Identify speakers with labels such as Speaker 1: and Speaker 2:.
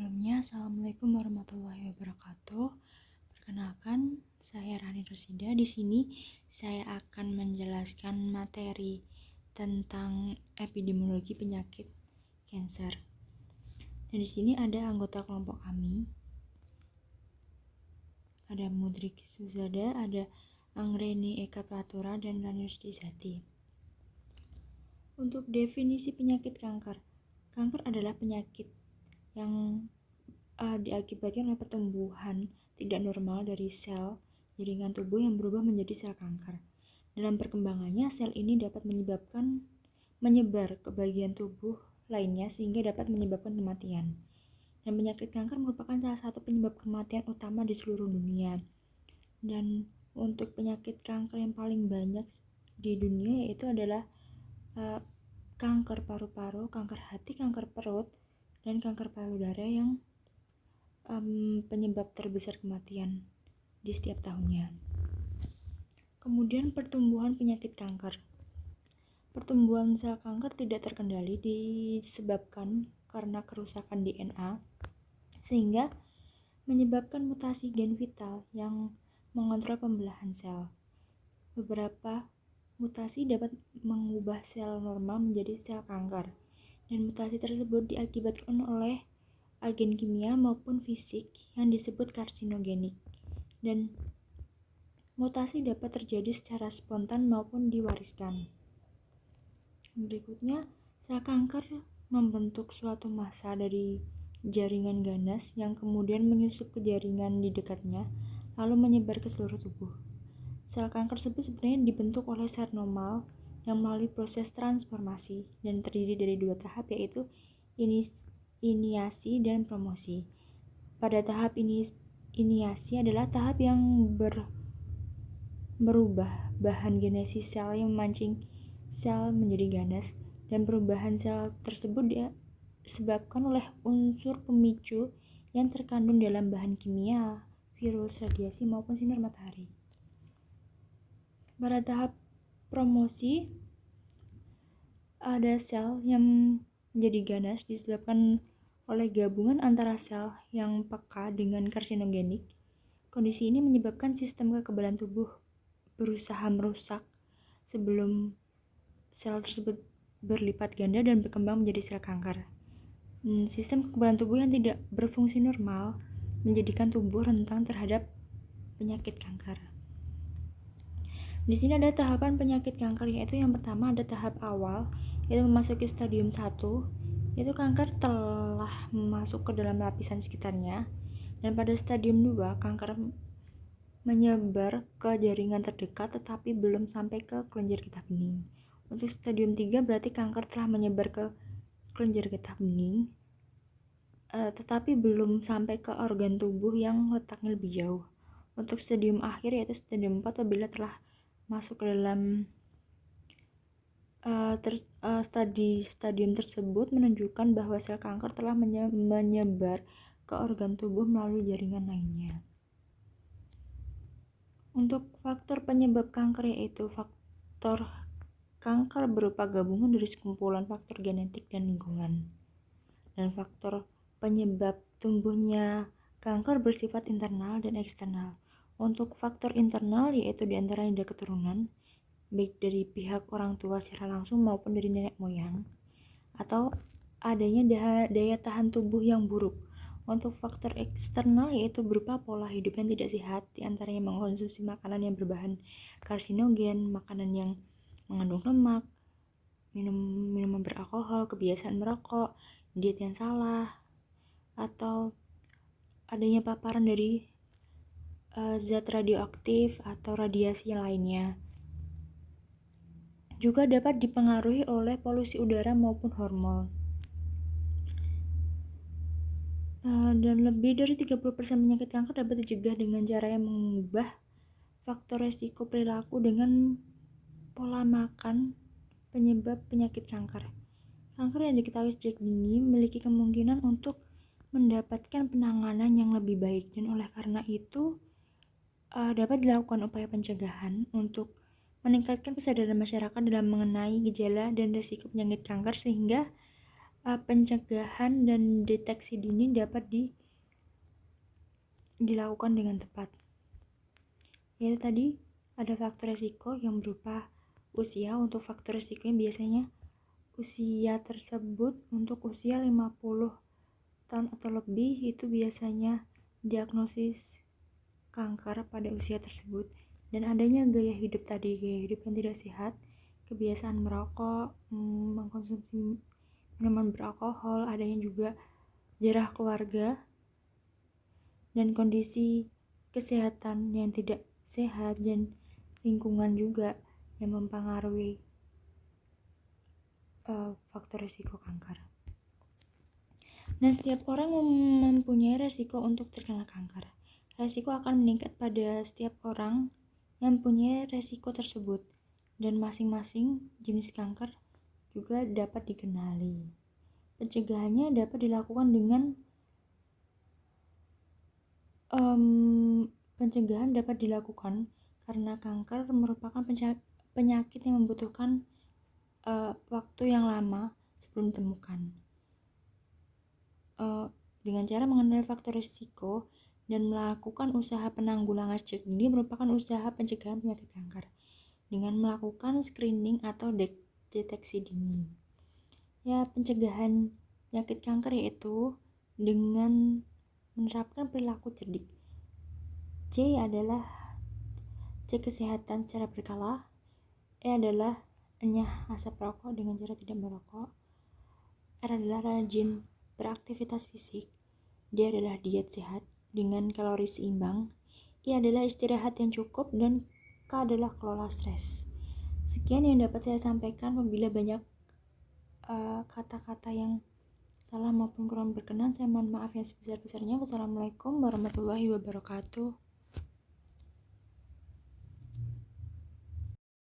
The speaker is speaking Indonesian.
Speaker 1: Sebelumnya, Assalamualaikum warahmatullahi wabarakatuh. Perkenalkan, saya Rani Rosida. Di sini saya akan menjelaskan materi tentang epidemiologi penyakit kanker. Dan di sini ada anggota kelompok kami. Ada Mudrik Suzada, ada Anggreni Eka Pratura, dan Rani Rusdizati. Untuk definisi penyakit kanker. Kanker adalah penyakit yang diakibatkan oleh pertumbuhan tidak normal dari sel jaringan tubuh yang berubah menjadi sel kanker. Dalam perkembangannya, sel ini dapat menyebar ke bagian tubuh lainnya sehingga dapat menyebabkan kematian. Dan penyakit kanker merupakan salah satu penyebab kematian utama di seluruh dunia. Dan untuk penyakit kanker yang paling banyak di dunia yaitu adalah kanker paru-paru, kanker hati, kanker perut, dan kanker payudara yang penyebab terbesar kematian di setiap tahunnya. Kemudian pertumbuhan penyakit kanker. Pertumbuhan sel kanker tidak terkendali disebabkan karena kerusakan DNA sehingga menyebabkan mutasi gen vital yang mengontrol pembelahan sel. Beberapa mutasi dapat mengubah sel normal menjadi sel kanker, dan mutasi tersebut diakibatkan oleh agen kimia maupun fisik yang disebut karsinogenik, dan mutasi dapat terjadi secara spontan maupun diwariskan. Berikutnya, sel kanker membentuk suatu massa dari jaringan ganas yang kemudian menyusup ke jaringan di dekatnya lalu menyebar ke seluruh tubuh. Sel kanker tersebut sebenarnya dibentuk oleh sel normal yang melalui proses transformasi dan terdiri dari dua tahap, yaitu iniasi dan promosi. Pada tahap iniasi adalah tahap yang berubah bahan genesis sel yang memancing sel menjadi ganas, dan perubahan sel tersebut disebabkan oleh unsur pemicu yang terkandung dalam bahan kimia, virus, radiasi, maupun sinar matahari. Pada tahap promosi, ada sel yang menjadi ganas disebabkan oleh gabungan antara sel yang peka dengan karsinogenik. Kondisi ini menyebabkan sistem kekebalan tubuh berusaha merusak sebelum sel tersebut berlipat ganda dan berkembang menjadi sel kanker. Sistem kekebalan tubuh yang tidak berfungsi normal menjadikan tubuh rentan terhadap penyakit kanker. Di sini ada tahapan penyakit kanker, yaitu yang pertama ada tahap awal, yaitu memasuki stadium 1, yaitu kanker telah masuk ke dalam lapisan sekitarnya, dan pada stadium 2 kanker menyebar ke jaringan terdekat tetapi belum sampai ke kelenjar getah bening. Untuk stadium 3 berarti kanker telah menyebar ke kelenjar getah bening tetapi belum sampai ke organ tubuh yang letaknya lebih jauh. Untuk stadium akhir yaitu stadium 4 apabila telah masuk ke dalam stadium tersebut menunjukkan bahwa sel kanker telah menyebar ke organ tubuh melalui jaringan lainnya. Untuk faktor penyebab kanker yaitu faktor kanker berupa gabungan dari sekumpulan faktor genetik dan lingkungan. Dan faktor penyebab tumbuhnya kanker bersifat internal dan eksternal. Untuk faktor internal yaitu diantaranya dari keturunan, baik dari pihak orang tua secara langsung maupun dari nenek moyang, atau adanya daya tahan tubuh yang buruk. Untuk faktor eksternal yaitu berupa pola hidup yang tidak sehat, diantaranya mengkonsumsi makanan yang berbahan karsinogen, makanan yang mengandung lemak, minuman beralkohol, kebiasaan merokok, diet yang salah, atau adanya paparan dari zat radioaktif atau radiasi lainnya. Juga dapat dipengaruhi oleh polusi udara maupun hormon. Dan lebih dari 30% penyakit kanker dapat dicegah dengan cara yang mengubah faktor resiko perilaku dengan pola makan penyebab penyakit kanker. Kanker yang diketahui sejak dini memiliki kemungkinan untuk mendapatkan penanganan yang lebih baik, dan oleh karena itu dapat dilakukan upaya pencegahan untuk meningkatkan kesadaran masyarakat dalam mengenai gejala dan risiko penyakit kanker sehingga pencegahan dan deteksi dini dapat dilakukan dengan tepat. Yaitu tadi ada faktor resiko yang berupa usia. Untuk faktor resikonya biasanya usia tersebut untuk usia 50 tahun atau lebih itu biasanya diagnosis kanker pada usia tersebut. Dan adanya gaya hidup yang tidak sehat, kebiasaan merokok, mengkonsumsi minuman beralkohol, adanya juga sejarah keluarga dan kondisi kesehatan yang tidak sehat dan lingkungan juga yang mempengaruhi faktor risiko kanker. Nah, setiap orang mempunyai resiko untuk terkena kanker. Resiko akan meningkat pada setiap orang yang mempunyai resiko tersebut, dan masing-masing jenis kanker juga dapat dikenali. Pencegahannya dapat dilakukan dengan karena kanker merupakan penyakit yang membutuhkan waktu yang lama sebelum ditemukan. Dengan cara mengenali faktor risiko dan melakukan usaha penanggulangan sejak dini merupakan usaha pencegahan penyakit kanker dengan melakukan screening atau deteksi dini. Ya, pencegahan penyakit kanker yaitu dengan menerapkan perilaku cerdik. C adalah C kesehatan secara berkala. E adalah enyah asap rokok dengan cara tidak merokok. R adalah rajin beraktivitas fisik. D adalah diet sehat dengan kalori seimbang. I adalah istirahat yang cukup, dan K adalah kelola stres. Sekian yang dapat saya sampaikan. Apabila banyak kata-kata yang salah maupun kurang berkenan, saya mohon maaf yang sebesar-besarnya. Wassalamualaikum warahmatullahi wabarakatuh.